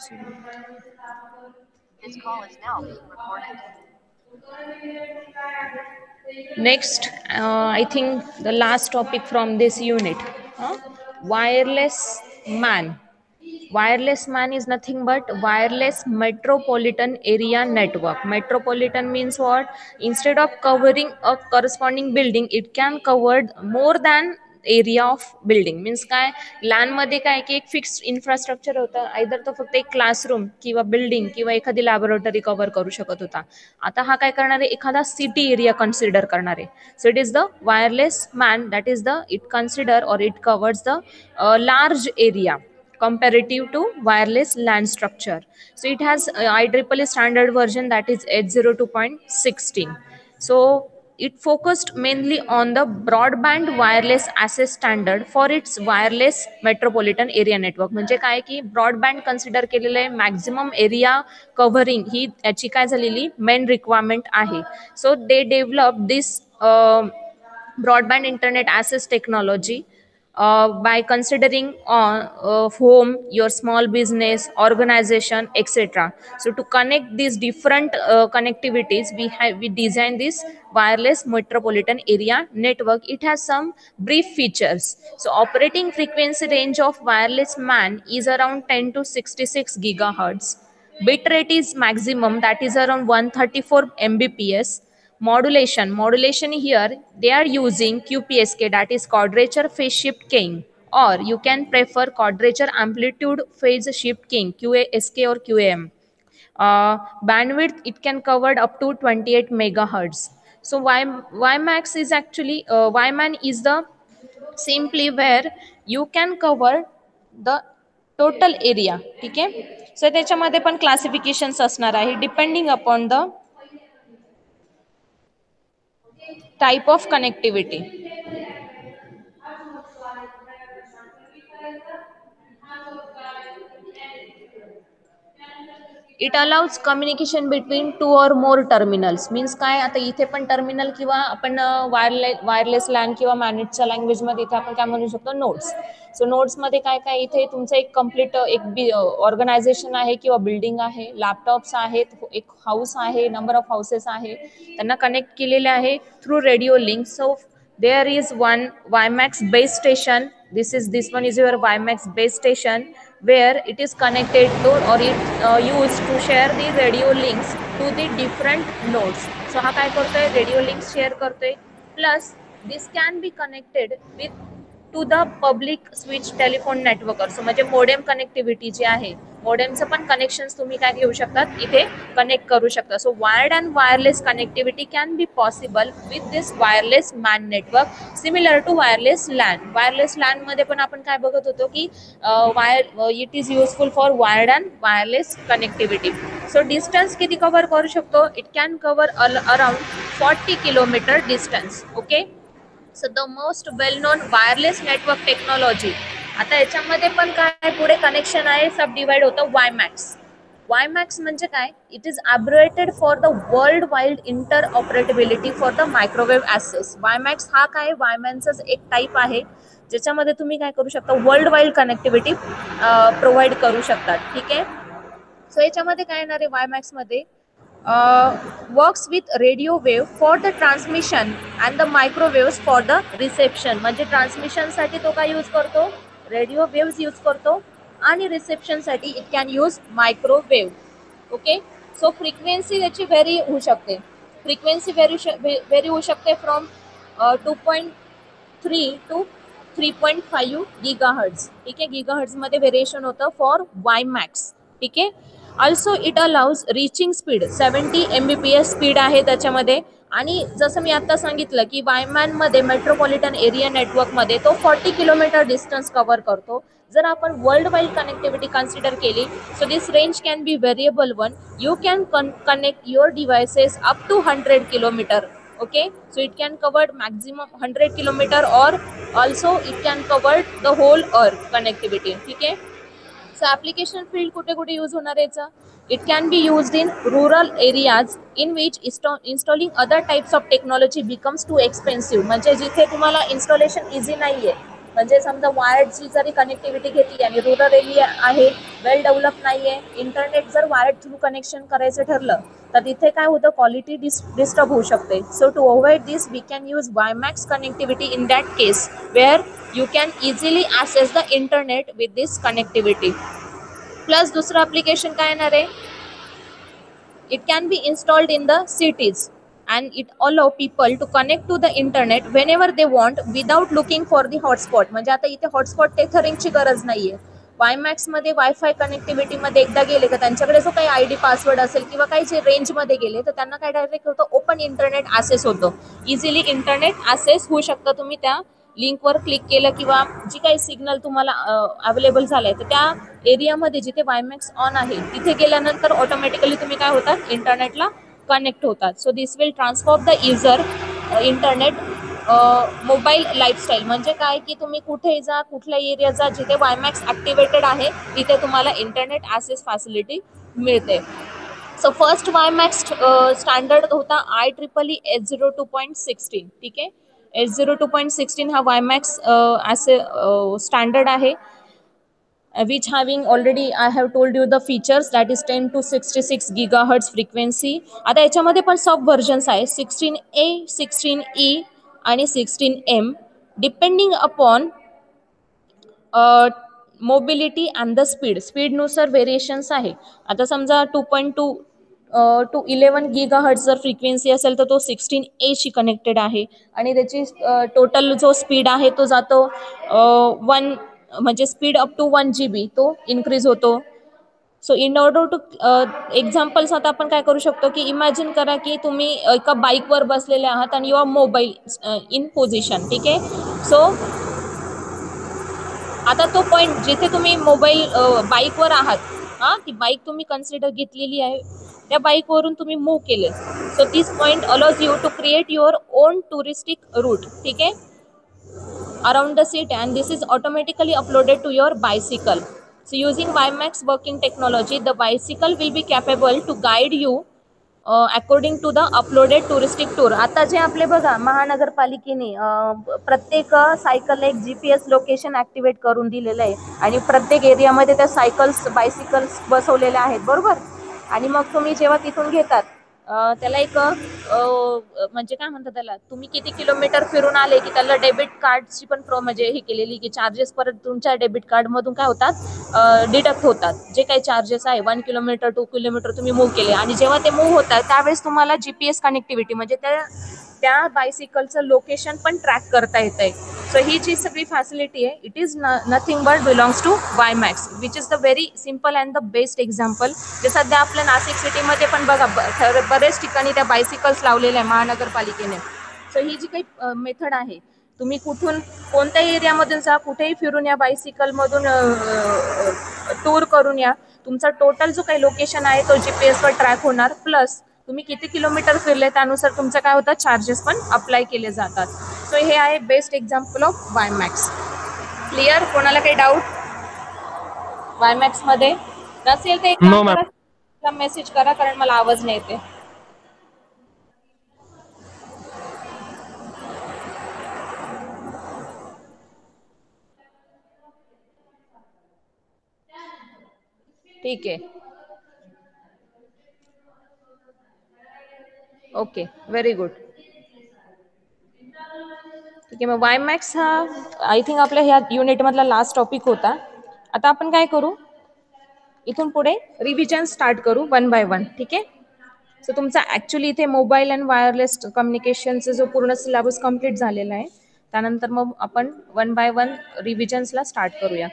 This call is now being recorded. Next, I think the last topic from this unit, wireless MAN. Wireless MAN is nothing but wireless metropolitan area network. Metropolitan means what? Instead of covering a corresponding building, it can cover more than area of building. Means काय, लॅनमध्ये काय की एक fixed infrastructure होतं, either तो फक्त एक classroom किंवा building किंवा एखादी लॅबोरेटरी कव्हर करू शकत होता. आता हा काय करणार आहे, एखादा सिटी एरिया कन्सिडर करणार आहे. So it is the wireless MAN, that is the it consider और it covers the large area comparative to wireless LAN structure. So it has IEEE standard version, that is 802.16. So it focused mainly on the broadband wireless access standard for its wireless metropolitan area network. म्हणजे काय की broadband consider केलेलं आहे, maximum area covering ही याची काय झालेली main requirement आहे. So they develop this broadband internet access technology by considering on home, your small business, organization, etc. So to connect these different connectivities, we design this wireless metropolitan area network. It has some brief features. So operating frequency range of wireless MAN is around 10 to 66 gigahertz. Bit rate is maximum, that is around 134 mbps. Modulation here they are using QPSK, that is quadrature phase shift keying, or you can prefer quadrature amplitude phase shift keying, QASK or QAM. Bandwidth it can cover up to 28 megahertz. So WiMAX is actually WiMAN is the simply where you can cover the total area. ठीक आहे. So त्याच्यामध्ये पण क्लासिफिकेशन्स असणार आहे depending upon the type of connectivity. It allows communication between two और मोर terminals. Means काय, आता इथे पण टर्मिनल किंवा आपण वायरलेस लॅन किंवा मॅनेजच्या लँग्वेजमध्ये इथे आपण काय म्हणू शकतो, नोड्स. सो नोड्समध्ये काय काय, इथे तुमचं एक कम्प्लीट एक ऑर्गनायझेशन आहे किंवा बिल्डिंग आहे, लॅपटॉप्स आहेत, एक हाऊस आहे, नंबर ऑफ हाऊसेस आहे, त्यांना कनेक्ट केलेले आहे through radio link. So there is one WiMAX base station. This one is your WiMAX base station where it is connected to or it used to share the radio links to the different nodes. So हा काय करतोय, radio links share करतोय. Plus this can be connected with to the public switch telephone network. So म्हणजे modem connectivity जी आहे, मोडेमचं पण connection तुम्ही काय घेऊ शकतात, इथे कनेक्ट करू शकता. So wired and wireless connectivity can be possible with this wireless MAN network, similar to wireless LAN. Wireless LAN मध्ये पण आपण काय बघत होतो की it is useful for wired and wireless connectivity. So distance किती कव्हर करू शकतो, it can cover around 40 kilometre distance. Okay. So the most well known wireless network technology. आता याच्यामध्ये पण काय पुढे कनेक्शन आहे, सब डिवाइड होतं WiMAX. WiMAX म्हणजे काय, it is abbreviated for the world wide interoperability for the microwave access. WiMAX हा काय, वायमॅनचाच एक टाईप आहे ज्याच्यामध्ये तुम्ही काय करू शकता, वर्ल्ड वाईड कनेक्टिव्हिटी प्रोव्हाइड करू शकतात. ठीक आहे. सो याच्यामध्ये काय येणार आहे, WiMAX मध्ये works with radio wave for the transmission and the microwaves for the reception. म्हणजे ट्रान्समिशनसाठी तो काय यूज करतो, रेडिओ वेव्स यूज करतो, आणि रिसेप्शनसाठी it can use microwave. Okay. So frequency त्याची व्हेरी होऊ शकते, फ्रिक्वेन्सी व्हेरी होऊ शकते फ्रॉम 2.3 टू 3.5 गिगाहर्ट्ज. ठीक आहे. गिगाहर्ट्जमध्ये व्हेरिएशन होतं फॉर WiMAX. ठीक आहे. Also it allows reaching speed 70 mbps speed आहे त्याच्यामध्ये. आणि जसं मी आता सांगितलं की WiMAN मध्ये मेट्रोपॉलिटन एरिया नेटवर्कमध्ये तो 40 किलोमीटर डिस्टन्स कव्हर करतो. जर आपण वर्ल्ड वाईड कनेक्टिव्हिटी कन्सिडर केली, so this range can be variable one. You can connect your devices up to 100 kilometre. Okay. So it can covered maximum 100 kilometre और also it can covered the whole earth connectivity. ठीक आहे. So application field कुठे कुठे use होणार याचा, it can be used in rural areas in which installing other types of technology becomes too expensive. म्हणजे जिथे तुम्हाला इन्स्टॉलेशन इझी नाही आहे, म्हणजे समजा वायर्डची जरी कनेक्टिव्हिटी घेतली आणि रुरल एरिया आहे वेल डेव्हलप नाही आहे, इंटरनेट जर वायर थ्रू कनेक्शन करायचं ठरलं तर तिथे काय होतं, क्वालिटी डिस्टर्ब होऊ शकते. So to avoid this we can use WiMAX connectivity in that case where you can easily access the internet with this connectivity. Plus दुसरं ॲप्लिकेशन काय येणार आहे, it can be installed in the cities and it allow people to connect to the internet whenever they want without looking for the hotspot. म्हणजे आता इथे hotspot टेथरिंगची गरज नाहीये. वायमॅक्स मध्ये वायफाय कनेक्टिव्हिटी मध्ये एकदा गेले का त्यांच्याकडे जो काही आयडी पासवर्ड असेल किंवा काही जे रेंज मध्ये गेले तर त्यांना काय डायरेक्ट होतं, ओपन इंटरनेट ॲसेस होतं. इझिली इंटरनेट ॲसेस होऊ शकतं. तुम्ही त्या लिंकवर क्लिक केलं किंवा जी काही सिग्नल तुम्हाला अवेलेबल झालंय तर त्या एरियामध्ये जिथे वायमॅक्स ऑन आहे तिथे गेल्यानंतर ऑटोमॅटिकली तुम्ही काय होतात, इंटरनेटला कनेक्ट होतात. So this will transform the user internet mobile lifestyle. म्हणजे काय की तुम्ही कुठेही जा, कुठल्या एरिया जा, जिथे वायमॅक्स ॲक्टिवेटेड आहे तिथे तुम्हाला इंटरनेट ॲक्सेस फॅसिलिटी मिळते. सो फर्स्ट वायमॅक्स स्टँडर्ड होता IEEE 802.16. ठीक आहे, 802.16 हा वायमॅक्स असे स्टँडर्ड आहे. which having already I have told you the features, that is 10 to 66 gigahertz frequency. आता याच्यामध्ये पण सब व्हर्जन्स आहे, 16A, 16E आणि 16M depending upon mobility and the स्पीडनुसार व्हेरिएशन्स आहे. आता समजा 2.2 टू 11 गिगाहर्ट्ज जर फ्रिक्वेन्सी असेल तर तो 16A शी कनेक्टेड आहे आणि त्याची टोटल जो स्पीड आहे तो जातो 1, म्हणजे स्पीड अप टू 1 GB तो इन्क्रीज होतो. So in order to examples आता आपण काय करू शकतो की इमॅजिन करा की तुम्ही एका बाईकवर बसलेले आहात आणि युअर मोबाईल इन पोझिशन. ठीक आहे, सो आता तो पॉईंट जिथे तुम्ही मोबाईल बाईकवर आहात, हां ती बाईक तुम्ही कन्सिडर घेतलेली आहे, त्या बाईकवरून तुम्ही मूव्ह केले. So this point allows you to create your own touristic route. ठीक आहे, around the city and this is automatically uploaded to your bicycle. So using WiMAX working technology, the bicycle will be capable to guide you according to the uploaded touristic tour. आता जे आपले बघा महानगरपालिकेने प्रत्येक cycle एक GPS location activate करून दिलेलं आहे आणि प्रत्येक एरियामध्ये त्या बायसिकल्स बसवलेल्या आहेत, बरोबर. आणि मग तुम्ही जेव्हा तिथून घेतात त्याला एक म्हणजे काय म्हणतात त्याला, तुम्ही किती किलोमीटर फिरून आले की त्याला डेबिट कार्डची पण म्हणजे हे केलेली की चार्जेस परत तुमच्या डेबिट कार्डमधून काय होतात, डिडक्ट होतात. जे काही चार्जेस आहे 1 किलोमीटर 2 किलोमीटर तुम्ही मूव्ह केले आणि जेव्हा ते मूव्ह होतात त्यावेळेस तुम्हाला GPS कनेक्टिव्हिटी म्हणजे त्या बायसिकलचं लोकेशन पण ट्रॅक करता येत आहे. सो ही जी सगळी फॅसिलिटी आहे it is nothing but belongs to WiMAX, which is the very simple and the best example. जे सध्या आपल्या नाशिक सिटीमध्ये पण बघा बरेच ठिकाणी त्या बायसिकल्स लावलेल्या आहे महानगरपालिकेने. सो ही जी काही मेथड आहे, तुम्ही कुठून कोणत्याही एरियामधून जा, कुठेही फिरून या, बायसिकलमधून टूर करून या, तुमचा टोटल जो काही लोकेशन आहे तो GPSवर ट्रॅक होणार. प्लस तुम्ही किती किलोमीटर फिरले त्यानुसार तुमचं काय होतं, चार्जेस पण अप्लाय केले जातात. सो हे आहे बेस्ट एक्झाम्पल ऑफ वायमॅक्स. क्लिअर? कोणाला काही डाऊट वायमॅक्समध्ये नसेल तर एक काम करा, मेसेज करा कारण मला आवाज नाही येते. ठीक आहे, ओके, व्हेरी गुड. ठीक आहे, मग वायमॅक्स हा आय थिंक आपल्या ह्या युनिटमधला लास्ट टॉपिक होता. आता आपण काय करू, इथून पुढे रिव्हिजन स्टार्ट करू 1 by 1. ठीक आहे, सो तुमचा ॲक्च्युली इथे मोबाईल अँड वायरलेस कम्युनिकेशनचा जो पूर्ण सिलेबस कम्प्लीट झालेला आहे, त्यानंतर मग आपण 1 by 1 रिव्हिजन्सला स्टार्ट करूया.